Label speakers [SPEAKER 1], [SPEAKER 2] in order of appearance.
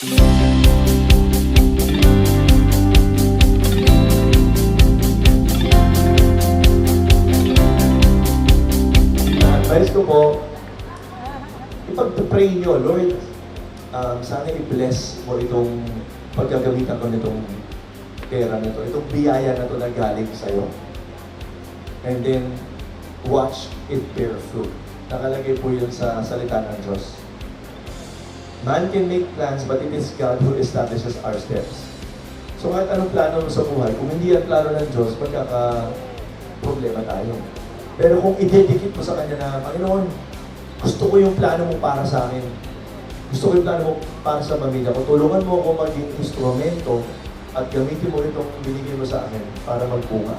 [SPEAKER 1] Advice ko po, ipag-pray nyo, Lord, sana i-bless mo itong paggagamitan ko nitong pera na to, itong biyaya na to na galing sa'yo. And then, watch it bear fruit. Nakalagay po yun sa salita ng Diyos. Man can make plans, but it is God who establishes our steps. So kahit anong plano mo sa buhay, kung hindi yan plano ng Diyos, magkaka-problema tayo. Pero kung i-dedicate mo sa Kanya na, Panginoon, gusto ko yung plano mo para sa akin. Gusto ko yung plano mo para sa pamilya ko. Tulungan mo ako maging instrumento at gamitin mo itong binigay mo sa akin para magbunga.